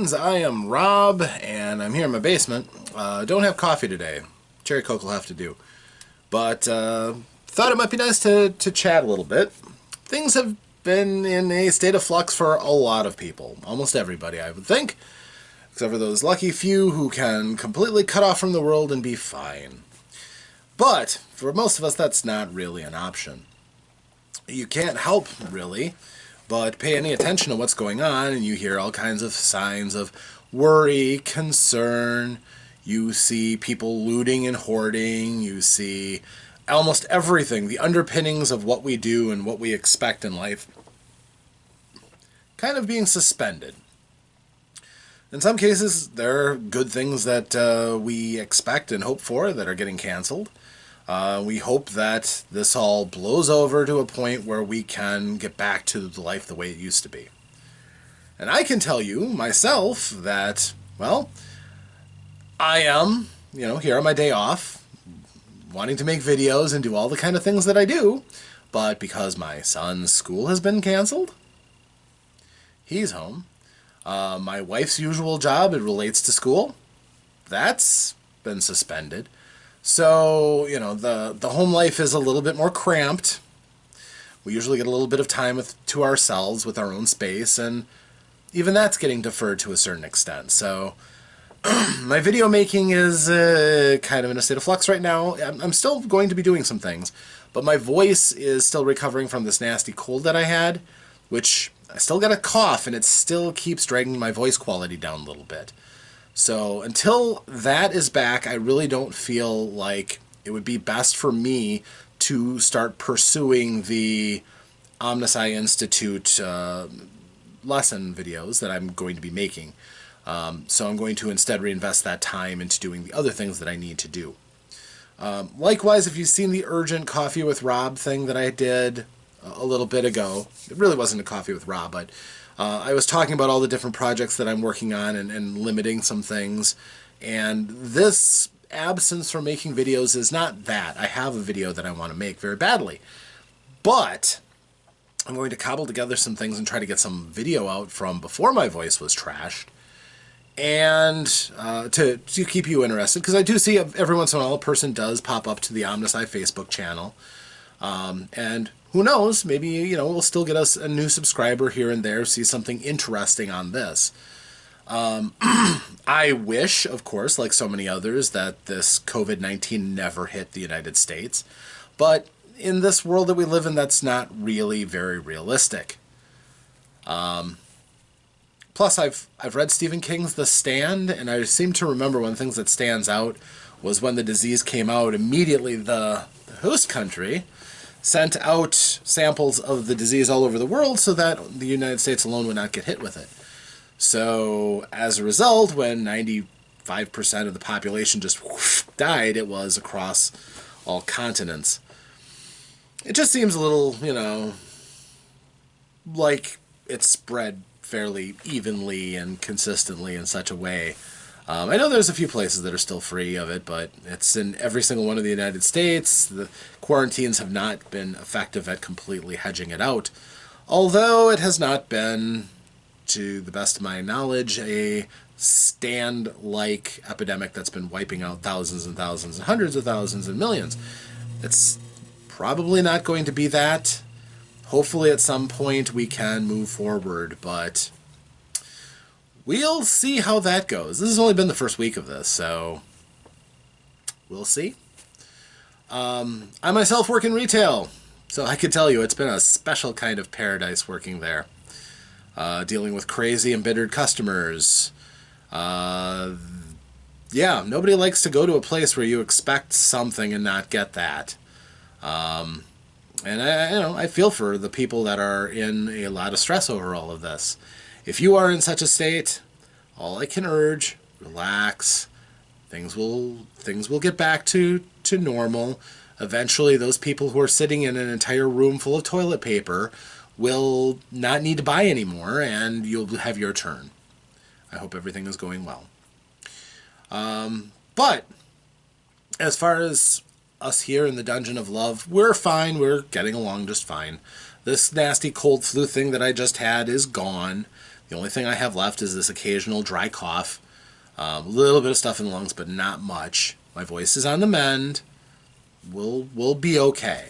friends, I am Rob, and I'm here in my basement. Don't have coffee today. Cherry Coke will have to do. But thought it might be nice to chat a little bit. Things have been in a state of flux for a lot of people. Almost everybody, I would think. Except for those lucky few who can completely cut off from the world and be fine. But for most of us, that's not really an option. You can't help, really, but pay any attention to what's going on, and you hear all kinds of signs of worry, concern. You see people looting and hoarding. You see almost everything, the underpinnings of what we do and what we expect in life, kind of being suspended. In some cases, there are good things that we expect and hope for that are getting canceled. We hope that this all blows over to a point where we can get back to the life the way it used to be. And I can tell you, myself, that, well, I am, here on my day off, wanting to make videos and do all the kind of things that I do, but because my son's school has been canceled, he's home. My wife's usual job, it relates to school, that's been suspended. So, the home life is a little bit more cramped. We usually get a little bit of time to ourselves with our own space, and even that's getting deferred to a certain extent. So, my video making is kind of in a state of flux right now. I'm still going to be doing some things, but my voice is still recovering from this nasty cold that I had, which I still got a cough, and it still keeps dragging my voice quality down a little bit. So until that is back, I really don't feel like it would be best for me to start pursuing the Omnisci Institute lesson videos that I'm going to be making. So I'm going to instead reinvest that time into doing the other things that I need to do. Likewise, if you've seen the urgent Coffee with Rob thing that I did a little bit ago, it really wasn't a Coffee with Rob, but I was talking about all the different projects that I'm working on and limiting some things. And this absence from making videos is not that. I have a video that I want to make very badly. But I'm going to cobble together some things and try to get some video out from before my voice was trashed. And to keep you interested, because I do see every once in a while a person does pop up to the Omnisci Facebook channel. And who knows, maybe, we'll still get us a new subscriber here and there, see something interesting on this. I wish, of course, like so many others, that this COVID-19 never hit the United States. But in this world that we live in, that's not really very realistic. Plus, I've read Stephen King's The Stand, and I seem to remember one of the things that stands out was when the disease came out, immediately the host country sent out samples of the disease all over the world so that the United States alone would not get hit with it. So, as a result, when 95% of the population just died, it was across all continents. It just seems a little, like it spread fairly evenly and consistently in such a way. I know there's a few places that are still free of it, but it's in every single one of the United States. The quarantines have not been effective at completely hedging it out, although it has not been, to the best of my knowledge, a stand-like epidemic that's been wiping out thousands and thousands and hundreds of thousands and millions. It's probably not going to be that. Hopefully at some point we can move forward, but we'll see how that goes. This has only been the first week of this, so we'll see. I myself work in retail, so I could tell you it's been a special kind of paradise working there. Dealing with crazy, embittered customers. Yeah, nobody likes to go to a place where you expect something and not get that. And I feel for the people that are in a lot of stress over all of this. If you are in such a state, all I can urge, relax. Things will get back to normal. Eventually, those people who are sitting in an entire room full of toilet paper will not need to buy anymore, and you'll have your turn. I hope everything is going well. But as far as us here in the Dungeon of Love, we're fine. We're getting along just fine. This nasty cold flu thing that I just had is gone. The only thing I have left is this occasional dry cough, a little bit of stuff in the lungs, but not much. My voice is on the mend. We'll be okay.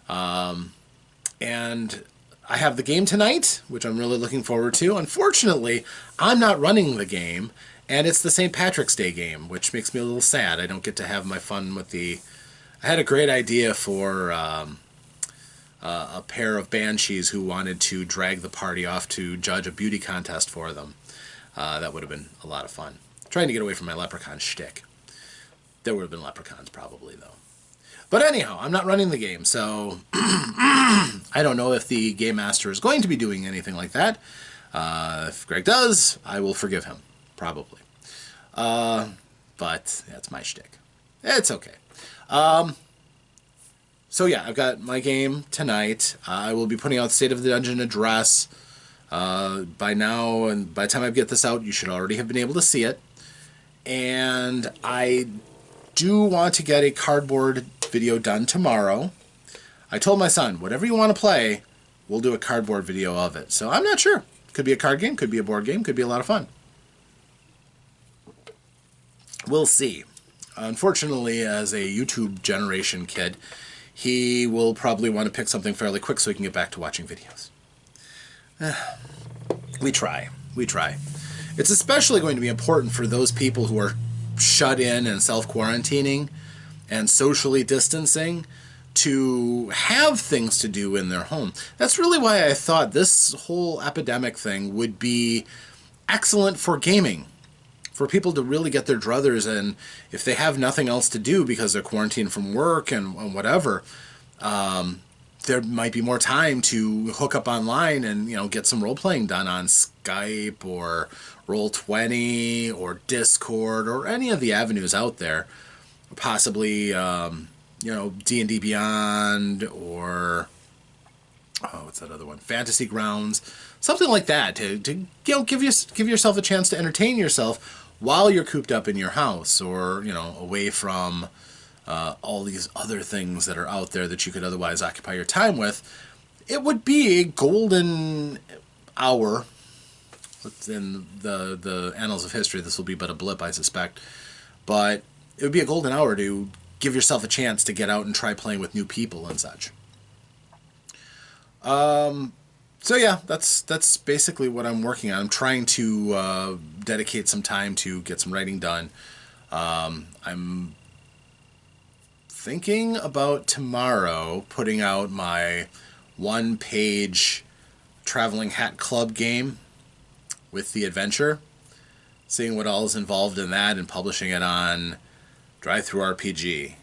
And I have the game tonight, which I'm really looking forward to. Unfortunately, I'm not running the game, and it's the St. Patrick's Day game, which makes me a little sad. I don't get to have my fun with the... I had a great idea for a pair of banshees who wanted to drag the party off to judge a beauty contest for them. That would have been a lot of fun. Trying to get away from my leprechaun shtick. There would have been leprechauns probably, though. But anyhow, I'm not running the game, so I don't know if the Game Master is going to be doing anything like that. If Greg does, I will forgive him, probably. But that's my shtick. It's okay. So yeah, I've got my game tonight. I will be putting out State of the Dungeon address by now, and by the time I get this out, you should already have been able to see it. And I do want to get a cardboard video done tomorrow. I told my son, whatever you want to play, we'll do a cardboard video of it. So I'm not sure. Could be a card game, could be a board game, could be a lot of fun. We'll see. Unfortunately, as a YouTube generation kid, he will probably want to pick something fairly quick so he can get back to watching videos. We try. It's especially going to be important for those people who are shut in and self-quarantining and socially distancing to have things to do in their home. That's really why I thought this whole epidemic thing would be excellent for gaming, for people to really get their druthers, and if they have nothing else to do because they're quarantined from work and whatever, there might be more time to hook up online and, you know, get some role-playing done on Skype or Roll20 or Discord or any of the avenues out there. Possibly, you know, D&D Beyond or, what's that other one? Fantasy Grounds. Something like that to you know, give yourself a chance to entertain yourself while you're cooped up in your house, or, you know, away from all these other things that are out there that you could otherwise occupy your time with. It would be a golden hour. In the annals of history, this will be but a blip, I suspect. But it would be a golden hour to give yourself a chance to get out and try playing with new people and such. So yeah, that's basically what I'm working on. I'm trying to dedicate some time to get some writing done. I'm thinking about tomorrow putting out my one-page Traveling Hat Club game with the adventure, seeing what all is involved in that and publishing it on DriveThruRPG.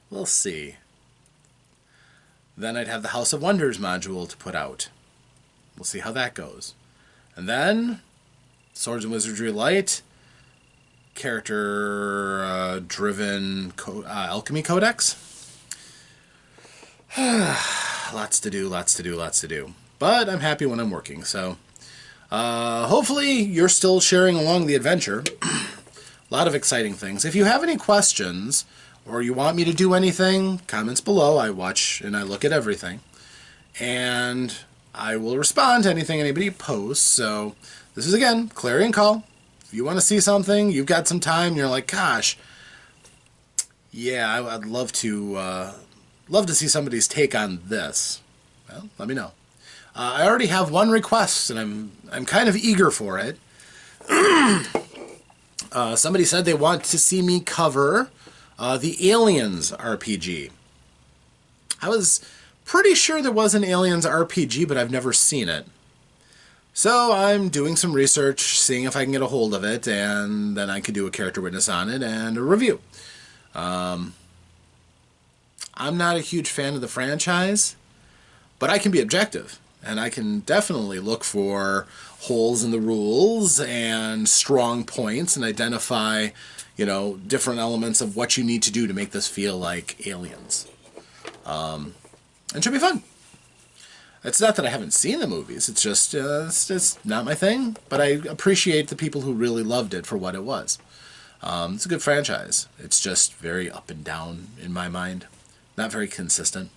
We'll see. Then I'd have the House of Wonders module to put out. We'll see how that goes. And then Swords and Wizardry Light, character-driven alchemy codex. Lots to do. But I'm happy when I'm working, so hopefully you're still sharing along the adventure. A lot of exciting things. If you have any questions or you want me to do anything, comments below. I watch and I look at everything. And I will respond to anything anybody posts. So this is, again, Clarion Call. If you want to see something, you've got some time, you're like, gosh, yeah, I'd love to see somebody's take on this. Well, let me know. I already have one request, and I'm kind of eager for it. Somebody said they want to see me cover the Aliens RPG. I was pretty sure there was an Aliens RPG, but I've never seen it. So I'm doing some research, seeing if I can get a hold of it, and then I could do a character witness on it and a review. I'm not a huge fan of the franchise, but I can be objective, and I can definitely look for holes in the rules and strong points and identify, you know, different elements of what you need to do to make this feel like Aliens. It should be fun. It's not that I haven't seen the movies, it's just it's not my thing, but I appreciate the people who really loved it for what it was. It's a good franchise. It's just very up and down in my mind. Not very consistent.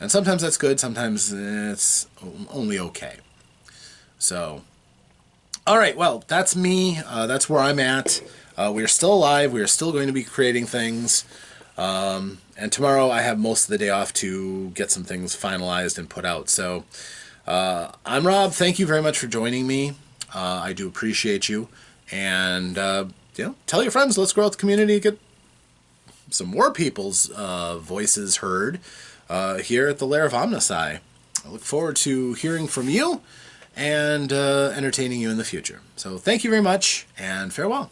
And sometimes that's good, sometimes it's only okay. So, all right, well, that's me. That's where I'm at. We are still alive. We are still going to be creating things. And tomorrow I have most of the day off to get some things finalized and put out. So I'm Rob. Thank you very much for joining me. I do appreciate you. And, tell your friends. Let's grow out the community. Get some more people's voices heard here at the Lair of Omnisci. I look forward to hearing from you and entertaining you in the future. So thank you very much, and farewell.